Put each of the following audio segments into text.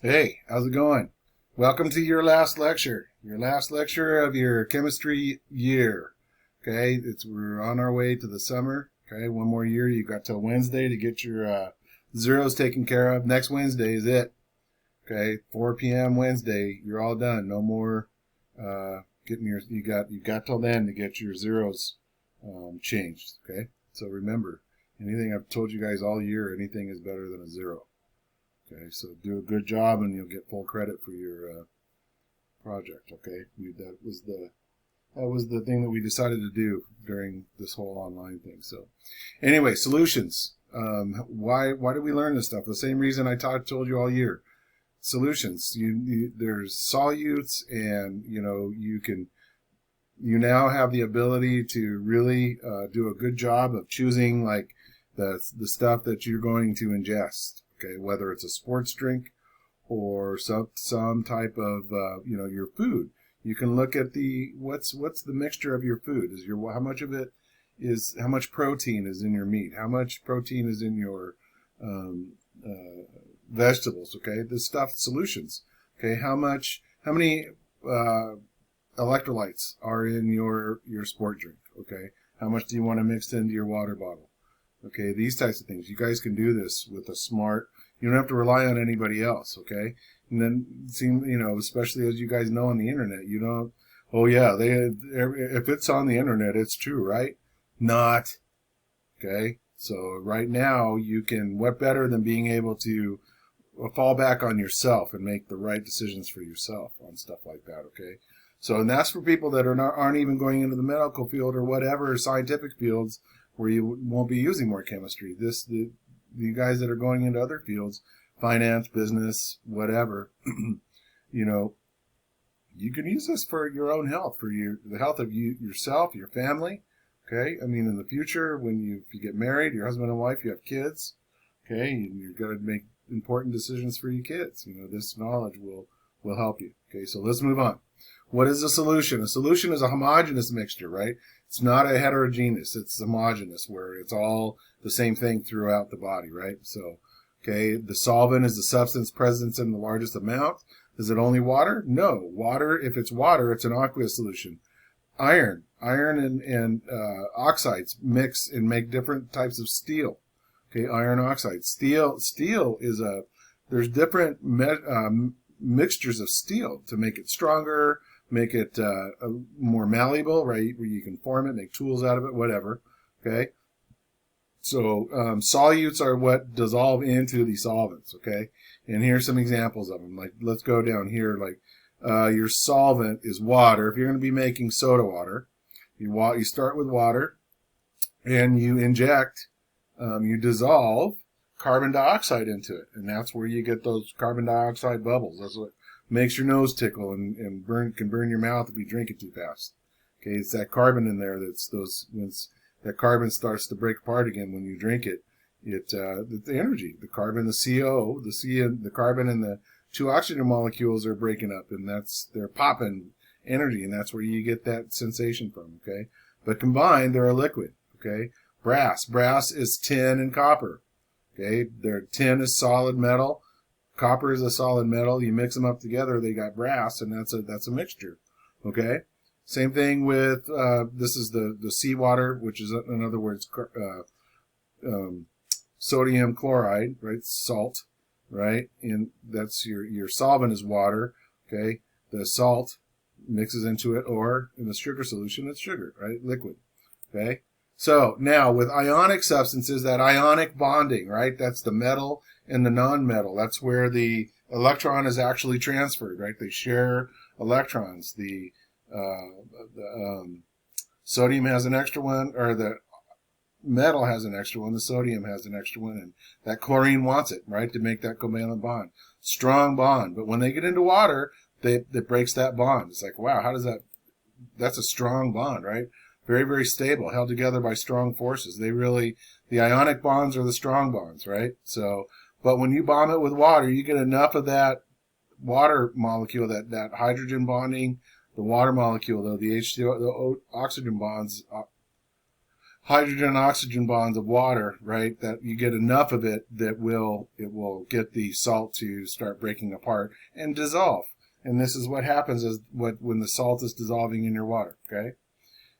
Hey, how's it going? Welcome to your last lecture of your chemistry year. Okay, we're on our way to the summer. Okay, one more year. You got till Wednesday to get your zeros taken care of. Next Wednesday is it. Okay, 4 p.m. Wednesday, you're all done. No more getting your. You got till then to get your zeros changed. Okay, so remember, anything I've told you guys all year, anything is better than a zero. Okay, so do a good job and you'll get full credit for your project. Okay, that was the thing that we decided to do during this whole online thing. So, anyway, solutions. Why did we learn this stuff? The same reason I told you all year. Solutions. There's solutes, and you now have the ability to really do a good job of choosing like the stuff that you're going to ingest. Okay, whether it's a sports drink or some type of your food. You can look at what's the mixture of your food. How much protein is in your meat? How much protein is in your vegetables? Okay, this stuff solutions. Okay, how many electrolytes are in your sport drink? Okay, how much do you want to mix into your water bottle? Okay, these types of things. You guys can do this with a smart. You don't have to rely on anybody else. Okay, and then especially as you guys know on the internet, you don't. Oh yeah, if it's on the internet, it's true, right? Not. Okay, so right now you can. What better than being able to fall back on yourself and make the right decisions for yourself on stuff like that. Okay, so and that's for people that aren't even going into the medical field or whatever scientific fields where you won't be using more chemistry. The guys that are going into other fields, finance, business, whatever, you can use this for your own health, for the health of yourself, your family. Okay, I mean, in the future, when if you get married, your husband and wife, you have kids. Okay, and you're going to make important decisions for your kids. This knowledge will help you. Okay, so let's move on. What is a solution? A solution is a homogeneous mixture, right? It's not a heterogeneous. It's homogeneous, where it's all the same thing throughout the body, right? So, okay, the solvent is the substance present in the largest amount. Is it only water? No. Water, if it's water, it's an aqueous solution. Iron and oxides mix and make different types of steel. Okay, iron oxide. Steel is there's different mixtures of steel to make it stronger, make it more malleable, right? Where you can form it, make tools out of it, whatever. Okay. So solutes are what dissolve into the solvents. Okay. And here's some examples of them. Like, let's go down here. Like, your solvent is water. If you're going to be making soda water, you start with water, and you inject, you dissolve carbon dioxide into it, and that's where you get those carbon dioxide bubbles. That's what makes your nose tickle and can burn your mouth if you drink it too fast. Okay, it's that carbon in there that carbon starts to break apart again when you drink it. The energy, the carbon, the CO, the carbon and the two oxygen molecules are breaking up, and they're popping energy, and that's where you get that sensation from. Okay, but combined they're a liquid. Okay, brass is tin and copper. Okay, tin is solid metal, copper is a solid metal. You mix them up together, they got brass, and that's a mixture. Okay, same thing with this is the seawater, which is in other words sodium chloride, right? Salt, right? And that's your solvent is water. Okay, the salt mixes into it, or in the sugar solution, it's sugar, right? Liquid. Okay. So now with ionic substances, that ionic bonding, right? That's the metal and the non-metal. That's where the electron is actually transferred, right? They share electrons. The sodium has an extra one, or the metal has an extra one. The sodium has an extra one, and that chlorine wants it, right, to make that covalent bond. Strong bond. But when they get into water, it breaks that bond. It's like, wow, how does that? That's a strong bond, right? Very, very stable, held together by strong forces. The ionic bonds are the strong bonds, right? So, but when you bond it with water, you get enough of that water molecule, that hydrogen bonding, the water molecule, though, the H2O, the oxygen bonds hydrogen oxygen bonds of water, right, that you get enough of it that it will get the salt to start breaking apart and dissolve. And this is what happens when the salt is dissolving in your water, okay?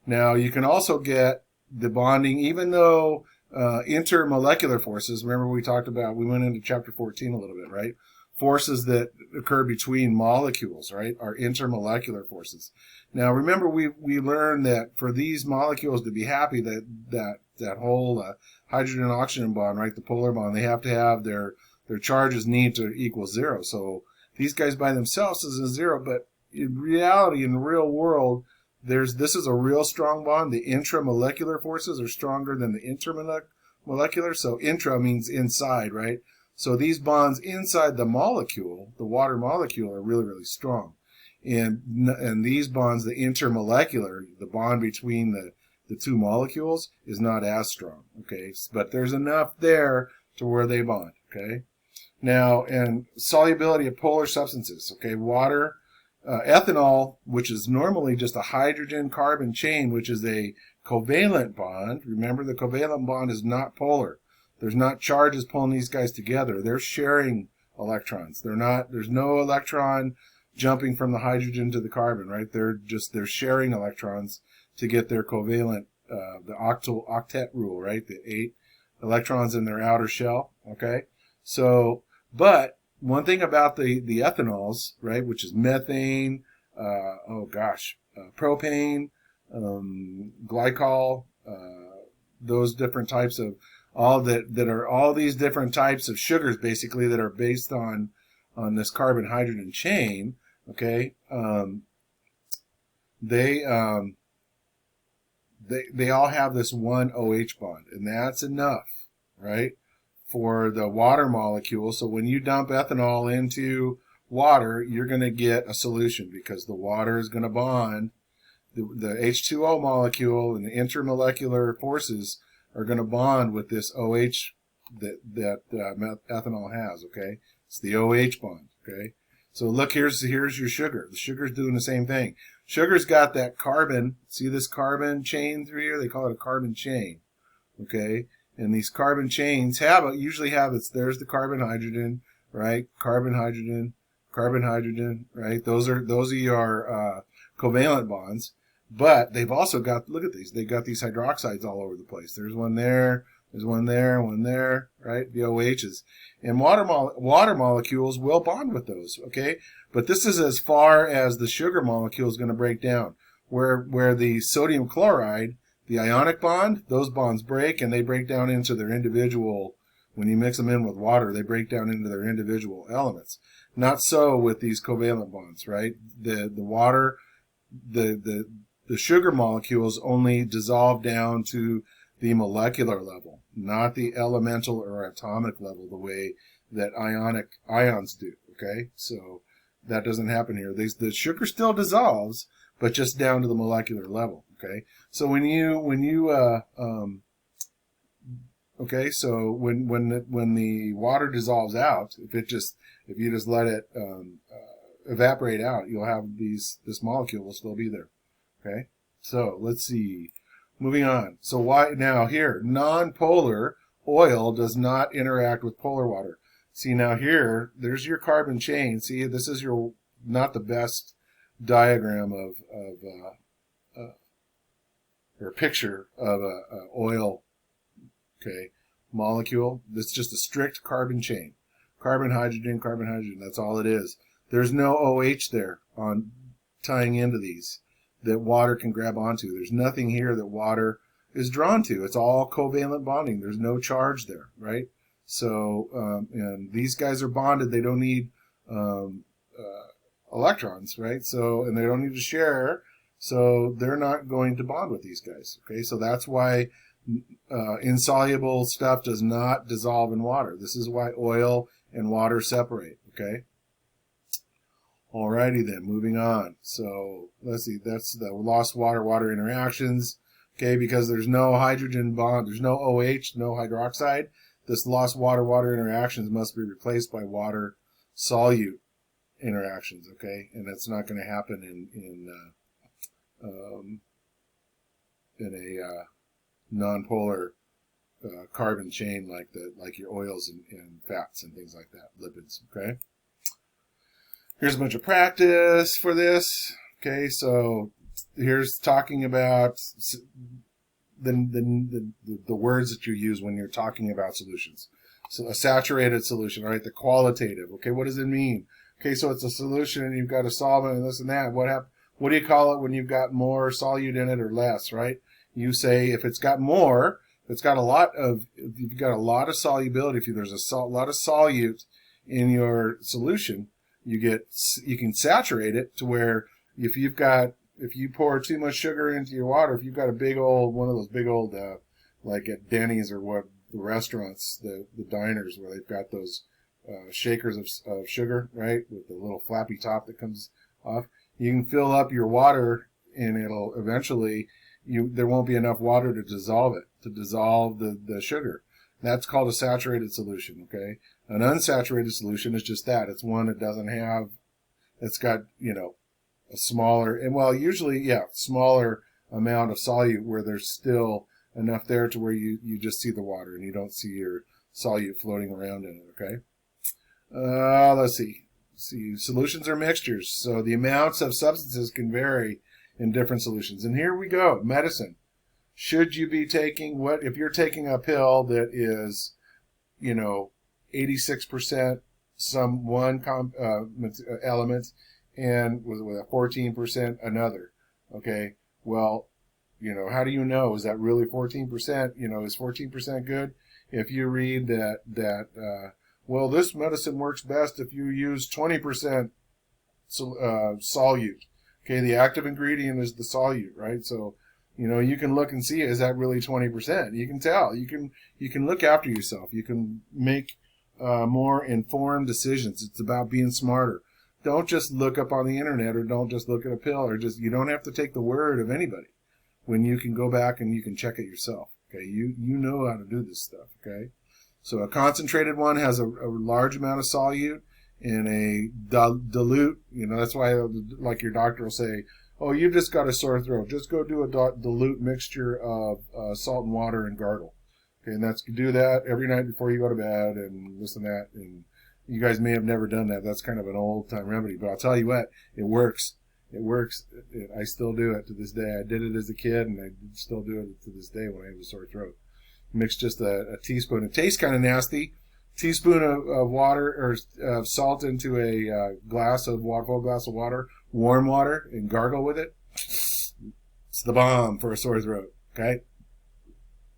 Now, you can also get the bonding, even though intermolecular forces, remember we went into chapter 14 a little bit, right? Forces that occur between molecules, right, are intermolecular forces. Now, remember we learned that for these molecules to be happy, that whole hydrogen-oxygen bond, right, the polar bond, they have to have their charges need to equal zero. So these guys by themselves is a zero, but in reality, in the real world, this is a real strong bond. The intramolecular forces are stronger than the intermolecular. So intra means inside, right? So these bonds inside the molecule, the water molecule, are really, really strong. And these bonds, the intermolecular, the bond between the two molecules, is not as strong, okay? But there's enough there to where they bond, okay? Now, and solubility of polar substances, okay? Water, ethanol, which is normally just a hydrogen-carbon chain, which is a covalent bond. Remember, the covalent bond is not polar. There's not charges pulling these guys together. They're sharing electrons. There's no electron jumping from the hydrogen to the carbon, right? They're sharing electrons to get their covalent, the octet rule, right? The 8 electrons in their outer shell, okay? So, but one thing about the ethanols, right, which is methane, propane, glycol, those different types of all these different types of sugars basically that are based on this carbon hydrogen chain, okay? They all have this one OH bond, and that's enough, right, for the water molecule. So when you dump ethanol into water, you're going to get a solution because the water is going to bond. The H2O molecule and the intermolecular forces are going to bond with this OH that ethanol has, okay? It's the OH bond, okay? So look, here's your sugar. The sugar's doing the same thing. Sugar's got that carbon. See this carbon chain through here? They call it a carbon chain, okay? And these carbon chains usually have there's the carbon hydrogen, right? Carbon hydrogen, right? Those are your covalent bonds. But they've also got, look at these, they've got these hydroxides all over the place. There's one there, one there, right? The OHs. And water molecules will bond with those, okay? But this is as far as the sugar molecule is going to break down. Where the sodium chloride, the ionic bond, those bonds break and they break down into their individual, when you mix them in with water, they break down into their individual elements. Not so with these covalent bonds, right? The water, the sugar molecules only dissolve down to the molecular level, not the elemental or atomic level the way that ions do, okay? So that doesn't happen here. The sugar still dissolves, but just down to the molecular level, okay? So when the water dissolves out, if you just let it evaporate out, you'll have this molecule will still be there. Okay, so let's see. Moving on. So why now here, non-polar oil does not interact with polar water. See now here, there's your carbon chain. See, this is not the best diagram or picture of a oil, okay, molecule. That's just a strict carbon chain. Carbon, hydrogen, that's all it is. There's no OH there on tying into these that water can grab onto. There's nothing here that water is drawn to. It's all covalent bonding. There's no charge there, right? So, and these guys are bonded. They don't need electrons, right? So, and they don't need to share. So they're not going to bond with these guys, okay? So that's why insoluble stuff does not dissolve in water. This is why oil and water separate, okay? Alrighty then, moving on. So let's see, that's the lost water-water interactions. Okay, because there's no hydrogen bond, there's no OH, no hydroxide. This lost water-water interactions must be replaced by water-solute interactions. Okay, and that's not going to happen in a nonpolar carbon chain like your oils and fats and things like that, lipids. Okay. Here's a bunch of practice for this. Okay, so here's talking about the words that you use when you're talking about solutions. So a saturated solution, right? The qualitative. Okay, what does it mean? Okay, so it's a solution and you've got a solvent and this and that. What do you call it when you've got more solute in it or less, right? You say if it's got more, if you've got a lot of solubility, if there's a lot of solute in your solution, you can saturate it to where if you pour too much sugar into your water, if you've got one of those big old like at Denny's or what the restaurants, the diners where they've got those shakers of sugar, right, with the little flappy top that comes off, you can fill up your water and it'll eventually there won't be enough water to dissolve the sugar. That's called a saturated solution. Okay. An unsaturated solution is just that. It's one that it's got, a smaller, smaller amount of solute where there's still enough there to where you just see the water and you don't see your solute floating around in it, okay? Let's see. Solutions are mixtures. So the amounts of substances can vary in different solutions. And here we go. Medicine. Should you be taking if you're taking a pill that is, 86% some one element and with a 14% another. Okay. Well, how do you know? Is that really 14%? Is 14% good? If you read that, well, this medicine works best if you use 20% solute. Okay. The active ingredient is the solute, right? So, you can look and see, is that really 20%? You can tell. You can look after yourself. You can make more informed decisions. It's about being smarter. Don't just look up on the internet or don't just look at a pill you don't have to take the word of anybody when you can go back and you can check it yourself. Okay. You know how to do this stuff. Okay. So a concentrated one has a large amount of solute and a dilute, that's why like your doctor will say, oh, you've just got a sore throat. Just go do a dilute mixture of salt and water and gargle. Okay, and do that every night before you go to bed and this and that. And you guys may have never done that. That's kind of an old-time remedy. But I'll tell you what, it works. It works. I still do it to this day. I did it as a kid, and I still do it to this day when I have a sore throat. Mix just a teaspoon. It tastes kind of nasty. Teaspoon of water or salt into a full glass of water, warm water, and gargle with it. It's the bomb for a sore throat. Okay.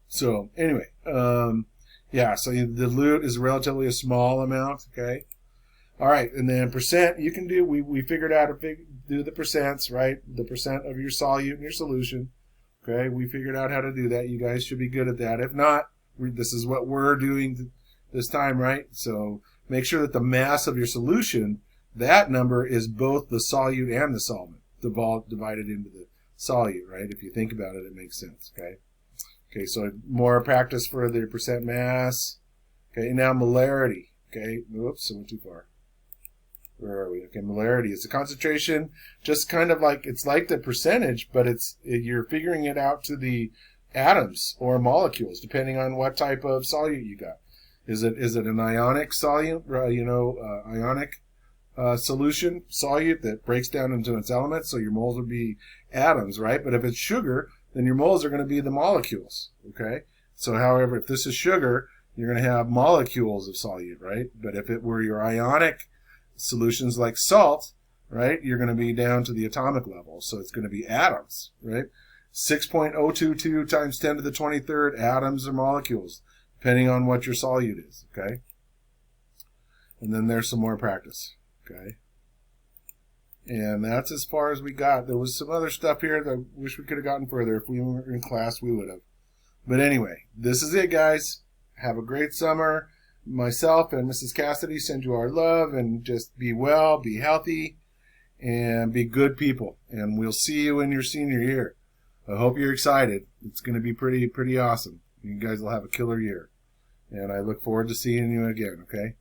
So anyway, so the dilute is relatively a small amount. Okay. All right, and then percent you can do. We figured out to do the percents, right? The percent of your solute in your solution. Okay, we figured out how to do that. You guys should be good at that. If not, this is what we're doing this time, right? So make sure that the mass of your solution, that number is both the solute and the solvent divided into the solute, right? If you think about it, it makes sense, okay? Okay, so more practice for the percent mass. Okay, now molarity, okay? Whoops, I went too far. Where are we? Okay, molarity is the concentration, just kind of like, it's like the percentage, but you're figuring it out to the atoms or molecules, depending on what type of solute you got. Is it an ionic solute, ionic solution, solute that breaks down into its elements, so your moles would be atoms, right? But if it's sugar, then your moles are going to be the molecules, okay? So, however, if this is sugar, you're going to have molecules of solute, right? But if it were your ionic solutions like salt, right, you're going to be down to the atomic level, so it's going to be atoms, right? 6.022 times 10 to the 23rd atoms or molecules, depending on what your solute is, okay? And then there's some more practice, okay? And that's as far as we got. There was some other stuff here that I wish we could have gotten further. If we were in class, we would have. But anyway, this is it, guys. Have a great summer. Myself and Mrs. Cassidy send you our love, and just be well, be healthy, and be good people. And we'll see you in your senior year. I hope you're excited. It's going to be pretty awesome. You guys will have a killer year. And I look forward to seeing you again, okay?